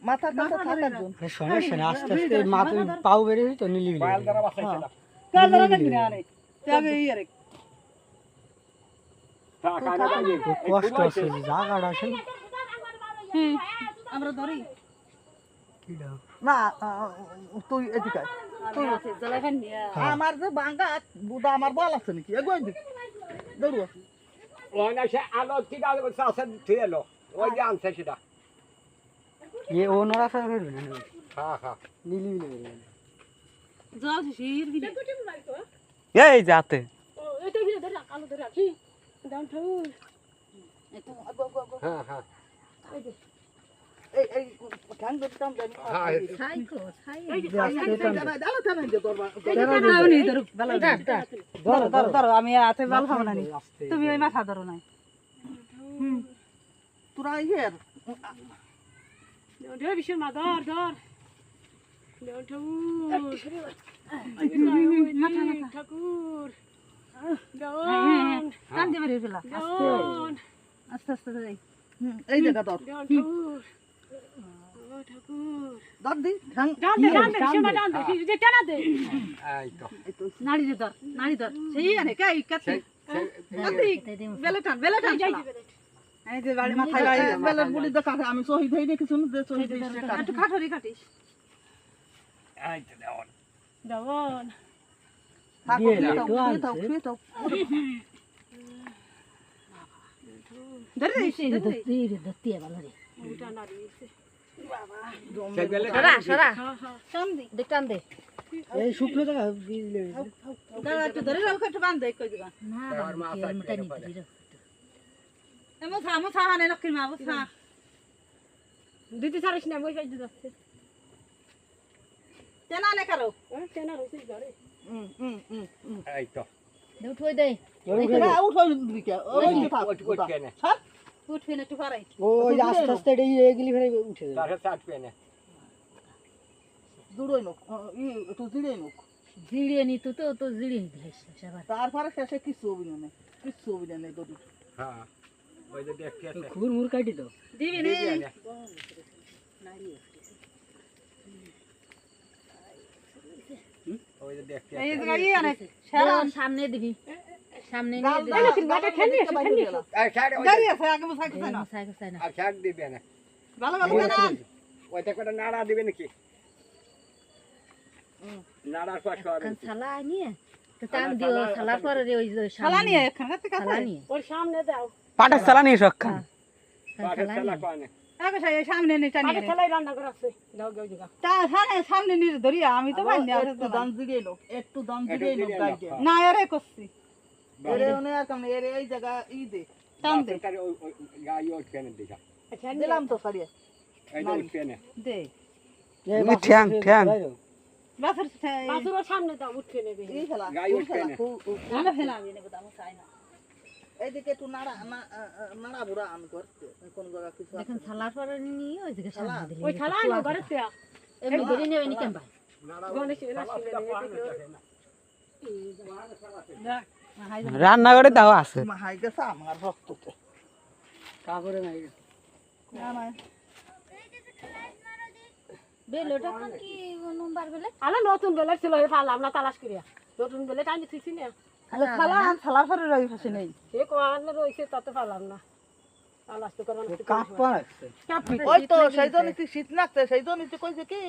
মাথা কাটা থাকবে সমস্যা না আস্তে আস্তে মাথা পাও বেরিয়ে তো নিলি পায়াল দ্বারা বাঁচাইছে না কালরা নাকি না আরে তাবে ইয়ারে তা কানে যাই কষ্ট আছে জায়গাটা আছে আমরা ধরি কিডা না তুই এদিকে তুই আমার যে বাঙ্গা বুদা আমার বল আছে নাকি এগোই দি দৌড়ো ওই না সে আলো কি দাও সাসে থিয়েলো ওই যে আনছে সেটা ये ओनरा सा कर ना হ্যাঁ হ্যাঁ नीली नीली যাও শির গিয়ে এই যাতে ও এটা গিয়ে ধরে আলো ধরে রাখি ডাউন ঠাউর এটা আগো আগো হ্যাঁ হ্যাঁ এই ঠ্যাং ধরে টান জানি হ্যাঁ সাইকো সাই এই যে দাও থামেন যে তোর নাওনি ধরো ভালো ধরো ধরো ধরো আমি হাতে বাল খাবো না তুমি ওই মাথা ধরো না তোরা ইয়ের ধর বিশাল মা ধর ধর ঠাকুর টান দিয়ে বেরিয়ে ফেলা আস্তে আস্তে যাই এই জায়গা ধর ঠাকুর ধর দি ঠ্যাং এই তো নাড়ি দে ধর নাড়ি ধর সেই আনে কে কাটি বেলে টান এই যে বাড়ি মাথায় বেলের বুড়ি দে কাটে আমি শহীদ হই দেখি শুন দে শহীদ একটু খাটরি কাটিস এই তো দেওয়ান দেওয়ান সে গেলে এই শুকনো জায়গা বিজলে আর মাথা দিতে ছাড়িস না বই খাইতে যাচ্ছে চেনা রয়েছে ঘরে এই তো ওই কেনে ওই আস্তে আস্তে এগুলি ফেলে উঠে যাবে তারে চাট পেনে তারপরে শেষে কিছু অভিনয় নেই কিছু অভিনয় নেই তোর হ্যাঁ ওই যে দেখতে আছে খুর মুর কাটি দাও দিবি না ওই যে দেখতে এই আছে যে গাড়ি আনে সারা সামনে দিবি সামনে গাল নিয়ে দাও, দিবি গাল খেলি এই সাইড ওই গাড়ি আছে আগে মুসাই খায় না সাইকেল সাইনা আর সাইড দিবে না ভালো ভালো না ওইটা করে নাড়া দিবে নাকি নাড়ার পর সর কান সালা নিয়ে তো টান দিও সালা পরে রে ওই যে শালা নিয়ে এখানে থেকে সালা নিয়ে ওর সামনে দাও পাটা চালা নিয়ে সক্ষম পাঠে সালা চালা নিয়ে কোনে আগে সেই সামনে নিয়ে টানি আগে ছেলাই রান্না করে আছে দাও গাও জায়গা তা সামনে নিয়ে ধরিয়া আমি তো ভাই না একটু দাম দিগে লোক একটু দাম দিগে লোক গাইতে না এরে করছি এরে ওনে আর কাম এরে এই জায়গা ই দে টান দে তারে ওই গাই ওই কেনে দেখা দিলাম তো সারিয়া এই যে ওই কেনে দে এই ঠ্যাং ঠ্যাং বাসর বাসুর সামনে দাও উঠে নেবে এই খেলা গাই ওই কেনে না ফেলা আমি নেব দাম চাই না এইদিকে একটু নাড়া নাড়া বুড়া আমি করতে কোন জায়গা কিছু দেখেন সালা পরে নিয়ে ওই দিকে সামনে দিলি ওই খালা আনো ঘরে তে এমনি ধরে নেবে নি কেন ভাই গণেশ এলা রান্না করে দাও আছে মা হাই গেছে আমার রক্ততে কাপড়ে নাই না না বেলোটা কোন কি নম্বর বেলে আলা নতুন বেলে ছিল হে ফালাম না তালাশ করিয়া নতুন বেলে টাইনি থিছি না আরে শালা পরে রই ফাসে নেই সে কোয়ান রইছে তত ফালাম না তালাশ তো করব না কাপড় আছে ওই তো সেই জন্য তুই শীত লাগতে সেই জন্য তুই কইছে কি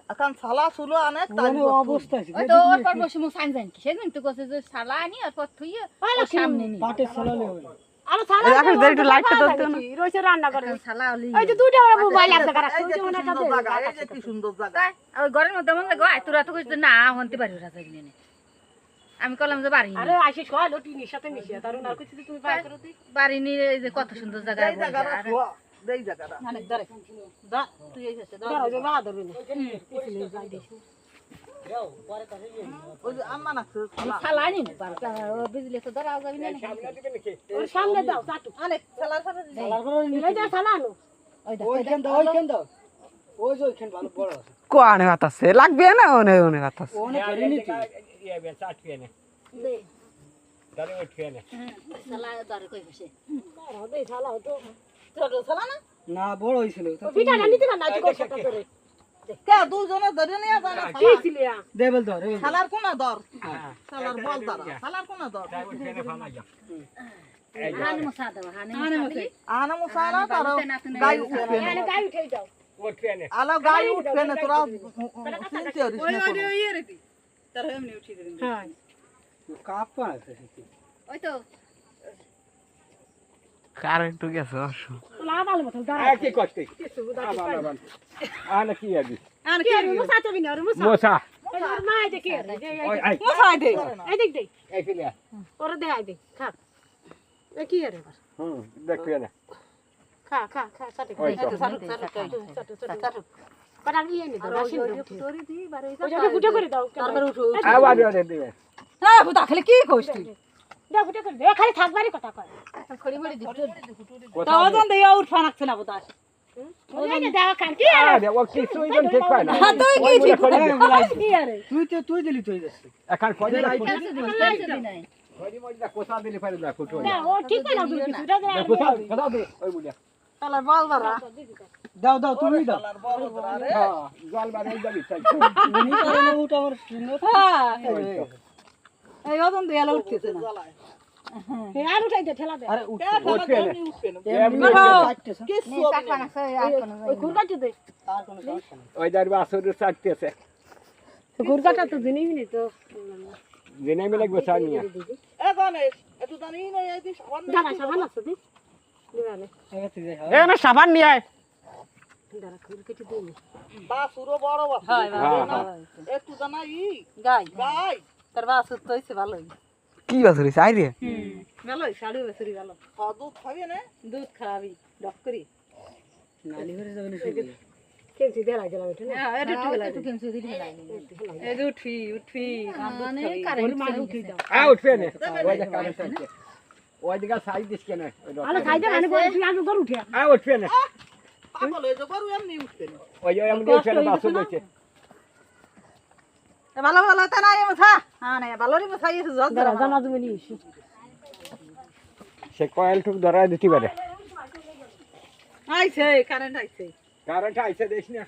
এখন শালা সুলো আনে তাই অবস্থা আছে ওই তো ওর পর বসে মু সাইন জানি সেদিন তো কইছে যে সালা আনি আর পর থুইয়ে ওর সামনে নি পাটে চালালে হবে আলো ছালা এখন ধরে একটু লাইটটা ধরতে না রইছে রান্না করে সালা ওলি এই যে দুইটা বড় মোবাইল আছে কারা এই যে কি সুন্দর জায়গা এই যে কি সুন্দর জায়গা ওই ঘরের মধ্যে মনে গো তোরা তো কইছ না হনতে পারি রাজা নিয়ে আমি কইলাম যে বাড়ি আরে আশিস কয় লটিনির সাথে মিশিয়া তার না কইছি তুমি পাই করো তুই বাড়ি নিয়ে এই যে কত সুন্দর জায়গা এই জায়গাটা এই জায়গাটা মানে ধরে দা তুই এই আছে ধরো যে না ধরবে না পিছলে যাই দেখি ওই যে আম্মা নাকছে সালা নি পারতা ও বিজলি তো ধরাও যাবি না সামনে দিবে নাকি ওর সামনে দাও চাটু আনে শালার সাথে এই যে সালা আনো ওই দাও ওইখান দাও ওইখান দাও ওই যে ওইখান ভালো বড় আছে কোয়ানে কথা আছে লাগবে না ওনে কথা আছে ওনে ধরে নিতি ইয়ে বে চাট কেনে দে তারে ওই কেনে সালা ধরে কই বসে ধরো দে সালা তো ছোট শালা না না বড় হইছিল ওই পিঠাটা নিতে পার না তুই কষ্ট করে কে দুজনে ধরে নিয়ে জানে কি ছিল দেবল ধর শালার কোনা দর শালার বল তারা শালার কোনা দর হানি মশা দাও হানি আনা মুসালা তার গাই উঠবে না গাই উঠে যাও আলো গাই উঠবে না তোরা চিনতে হরিস না ওই ইয়ে রেতি তার এমনি উঠি দিবেন হ্যাঁ কাপা আছে ওই তো কারেন্ট গেছে অবশ্য লা ভালো মত দাঁড়া কি করতে আনা কি আদি আর কি কি রে মুসা তো বিনা রে মুসা মোসা ওর মা এই দেখি ওই আই মুসাই দে এই দেখ দে এই ফিলিয়া ওর দে আই দে খা এ কি রে এবার দেখতে না খা খা খা সাথে ওই তো পাটা নিয়ে নি দাও রাশি তোরি দি বারে ওই যে ফুটে করে দাও তারপর উঠো আওয়াজ ওরে দিবে হ্যাঁ বুতা খালি কি কইছ তুই দাও ফুটে করে দে খালি থাকবারই কথা কয় খড়ি মড়ি দিত তা ওজন দেই উঠফা নাকছ না বুতা ওই যে দাও কান কি আরে ও কিছু ইজন ঠিক পায় না হ্যাঁ তুই কি ঠিক কি রে তুই দিলি তুই যাচ্ছে এখন ফজে নাই ফজে মজা কোসা দিলে পারে না ফুটো না ও ঠিক পাই না কিছু দাও কোসা দে ওই বুলিয়া শালার বল বারা দাও দাও তুমি দাও শালার বল বারা রে হ্যাঁ জল বানাই যাবি চাই উনি করে না উঠ আমার হ্যাঁ এই ওজন দেয়ালে উঠতেছে না হে আর উঠাই দে ঠেলা দে আরে উঠ উঠবে না এমনি কাটতেছ কি নে চাকবা না সে আর কোন ওই খুরকাটি দে তার কোনো সমস্যা নেই ওই দাঁড়িয়ে আসরে চাটতেছে খুরকাটা তো দিনই নি তো জেনে মিলে গোসা নিয়ে এ গণেশ একটু জানি না এই দিস সাবান দাঁড়া সাবান আছে দি দিবানে এগাতে যাই এ না সাবান নিয়ে আয় দাঁড়া খুরকাটি দে বা সুরো বড় বা হ্যাঁ একটু জানা ই গাই গাই তার বাসু তো হইছে ভালোই কি বাছুরি চাই রে ভালোই শাড়ি বেসরি ভালো দুধ খাবি না দুধ খাবি ডক করি নালি করে যাবে না শুধু কেনছি দেলাই দিলাম এটা না হ্যাঁ এটা ঠিক লাগে কেমন সুদি ঢালাই এই যে উঠি মানে কারেন্ট মাঝে উঠি দাও উঠবে না ওই যে কারেন্ট আছে ওই দিকে সাইড দিস কেন আলো খাইতে মানে বলছি আগে গরু উঠে উঠবে না পাগল হয়ে যাবো এমনি উঠবে না ওই এমন উঠবে না বাসু দিচ্ছে ভালো ভালো তা নাই মুছা হ্যাঁ না ভালোরই মুছাই আছে জল দাঁড়া জানা তুমি নিস সে কয়েল টুক ধরা দিতে পারে আইছে কারেন্ট আইছে কারেন্ট আইছে দেখ না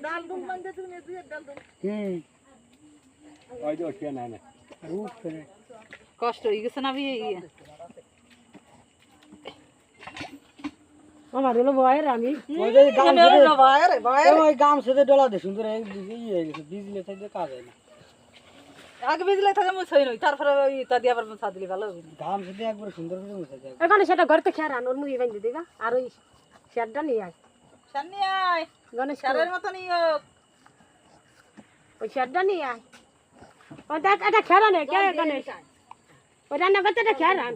ডাল দুম মানে তুমি দিয়ে ডাল দুম ওই যে উঠবে না না উঠবে না কষ্ট হয়ে গেছে না বিয়ে আমার হলো ভয়ের আমি ওই যে গাম ছেড়ে ভয় রে ভয় ওই গাম ছেড়ে ডলা দে সুন্দর এই হয়ে গেছে বিজলি থেকে কাজ হয় না আগে বিজলে থাকে মুছাই নই তারপরে ওই তা দিয়ে আবার মুছা দিলে ভালো হবে গাম ছেড়ে একবার সুন্দর করে মুছে যায় এখানে সেটা ঘরতে খেয়ার আন ওর মুই বান্ধি দিবা আর ওই শেডটা নিয়ে আয় সামনে আয় গণেশ সারের মতন ইয়ে ওই শেডটা নিয়ে আয় ওই দেখ এটা খেয়ার আনে কে গণেশ ওই রান্না করতে এটা খেয়ার আন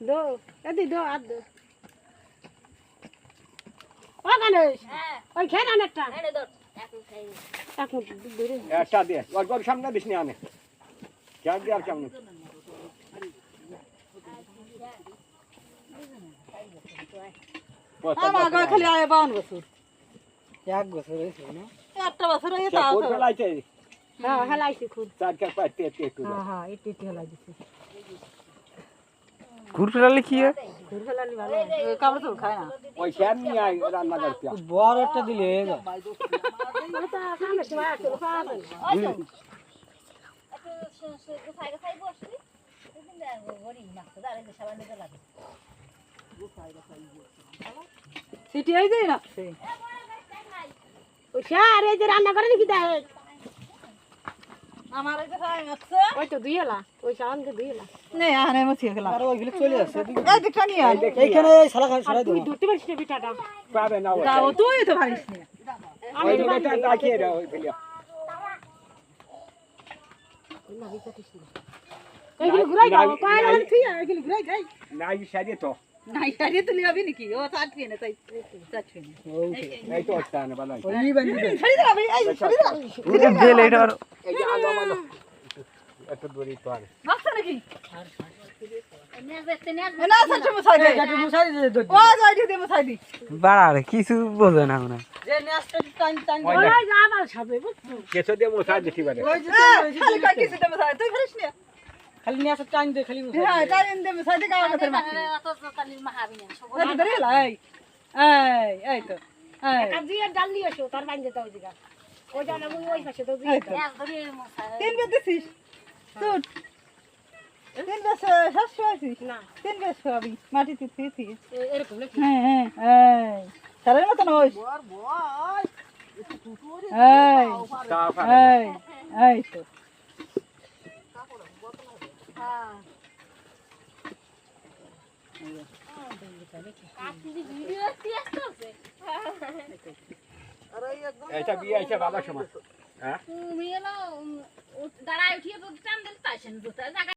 দো এদি দো আর দো ও গণেশ ওই খেয়ার আন একটা এক মিনিট দূরে একটা দিয়ে ওর ঘর সামনে দিস না আনে চার দিয়ে আর কেমন আমার গায়ে খালি আয় 52 বছর এক বছর হয়েছে না একটা বছর হয়ে তা কোন ফেলাইছে হ্যাঁ হেলাইছি খুব চার চার পাঁচ তে একটু হ্যাঁ হ্যাঁ একটু একটু হেলাই দিছি ঘুর ফেরালে কি হয় ঘুর ফেলালি ভালো কাপড় তো খায় না ওই শ্যাম নিয়ে আয় রান্না করতে বড় একটা দিলে হয়ে যায় ওটা সামনে সময় আছে পাবেন সিটি হয়ে যায় না ওই স্যার এই যে রান্না করে নাকি দেয় আমার এই যে খায় আছে ওই তো দুই হেলা ওই সাবানকে দুই হেলা নে আনে মুছিয়ে গেলাম আর ওইগুলো চলে আসছে এই দিকটা নিয়ে আয় এইখানে সালা খাই সরাই তুই দেবো ধরতে পারিস না পিঠাটা পাবে না ওই যাও তুই তো পারিস না ওই দিকে তাকিয়ে দাও ওই ফেলিয়া এইগুলো ঘুরাই দাও কয় না তুই এইগুলো ঘুরাই যাই নাই সারিয়ে তো নাই তারিয়ে তুই যাবি নাকি ও চাটবি না তাই চাটবি না এই তো একটা না ভালো ওই বান্ধি দে ছাড়ি দিলাম এই ছাড়ি দিলাম দিলে এটা আর এই যে আলো মানো এত দূরই তো আর মাছ নাকি নেজ না সাথে মুছাই দে একটু মুছাই দে দে ও যাই দে মুছাই দি বাড়ারে কিছু বোঝে না মনে হয়। যে নেস্ট টাইম টাইম ওই ওই দেখ, যা আমার সাথে বুঝছো কেঁচো দিয়ে মশা দিতে পারে খালি কাটি দিতে মুছাই তুই পারিস না খালি নিয়ে আসা টাইম দিয়ে খালি হ্যাঁ টাইম দেবে সাইডে গাওয়া গাছের মাটি এই তো ধরে লাই এই তো এই কাজিয়ে ডাল নিয়ে এসো তার বাইন্দে দাও দিগা ওই জানা মুই ওই পাশে দাও এই তো তিন বেশ দিছিস তুই তিন বেশ শেষ হয়েছিস না তিন বেশ হবি মাটিতে থিয়েছিস এরকম নাকি হ্যাঁ হ্যাঁ এই সারের মতন হইস এই এই তো এটা বিয়ে আছে বাবার সময় হ্যাঁ তুমি এলো দাঁড়ায় উঠিয়ে তো টান দিল তাই